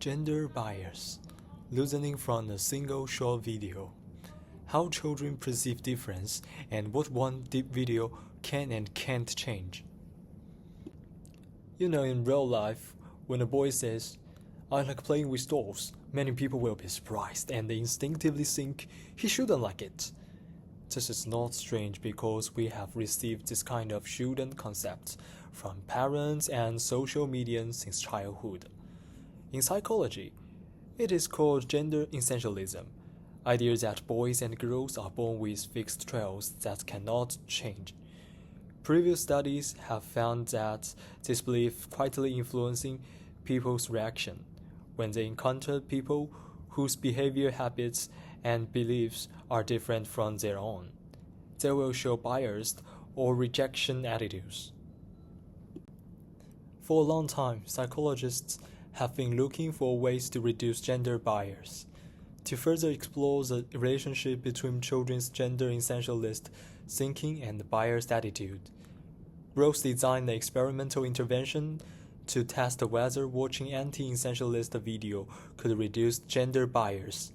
Gender bias, loosening from a single short video. How children perceive difference and what one deep video can and can't change. In real life, when a boy says, "I like playing with dolls," many people will be surprised and instinctively think he shouldn't like it. This is not strange because we have received this kind of shouldn't concept from parents and social media since childhood. In psychology, it is called gender essentialism, idea that boys and girls are born with fixed traits that cannot change. Previous studies have found that this belief quietly influencing people's reaction when they encounter people whose behavior habits and beliefs are different from their own. They will show biased or rejection attitudes. For a long time, psychologists have been looking for ways to reduce gender bias. To further explore the relationship between children's gender essentialist thinking and biased attitude, Rose designed an experimental intervention to test whether watching anti-essentialist video could reduce gender bias.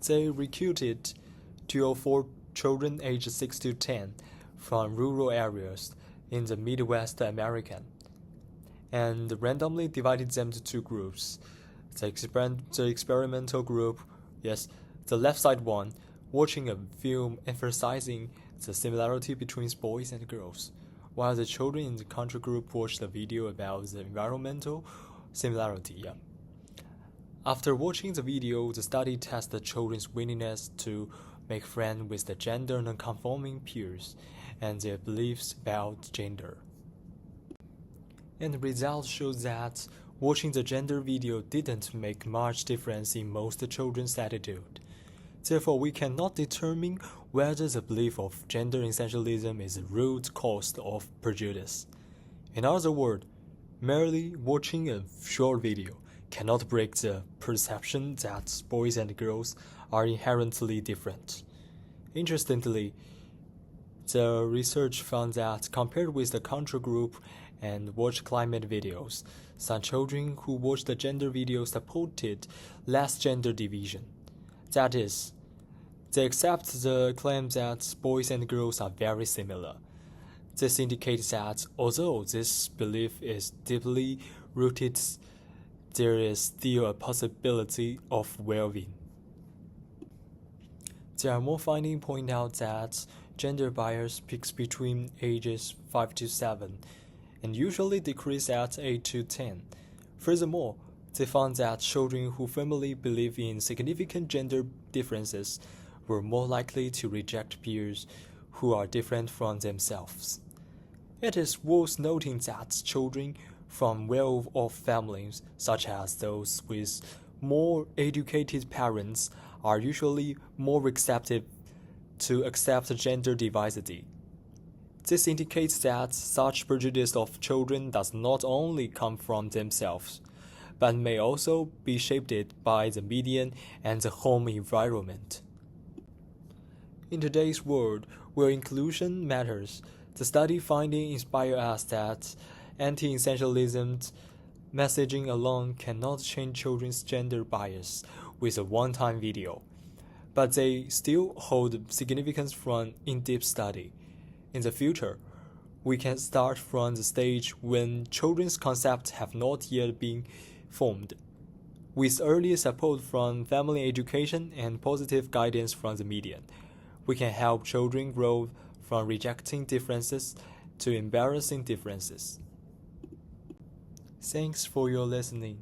They recruited 204 children aged 6 to 10 from rural areas in the Midwest America, and randomly divided them to two groups. The experimental group, the left side one, watching a film emphasizing the similarity between boys and girls, while the children in the control group watched a video about the environmental similarity. After watching the video, the study tested children's willingness to make friends with the gender non-conforming peers and their beliefs about gender. And the results showed that watching the gender video didn't make much difference in most children's attitude. Therefore, we cannot determine whether the belief of gender essentialism is the root cause of prejudice. In other words, merely watching a short video cannot break the perception that boys and girls are inherently different. Interestingly, the research found that compared with the control group and watched climate videos, some children who watched the gender video supported less gender division. That is, they accept the claim that boys and girls are very similar. This indicates that although this belief is deeply rooted, there is still a possibility of well-being. There are more findings point out that gender bias peaks between ages 5 to 7 and usually decrease at 8 to 10. Furthermore, they found that children who firmly believe in significant gender differences were more likely to reject peers who are different from themselves. It is worth noting that children from well-off families, such as those with more educated parents, are usually more receptive to accept gender diversity. This indicates that such prejudice of children does not only come from themselves, but may also be shaped by the media and the home environment. In today's world, where inclusion matters, the study finding inspire us that anti-essentialism messaging alone cannot change children's gender bias with a one-time video, but they still hold significance from in-depth study. In the future, we can start from the stage when children's concepts have not yet been formed. With early support from family education and positive guidance from the media, we can help children grow from rejecting differences to embarrassing differences. Thanks for your listening.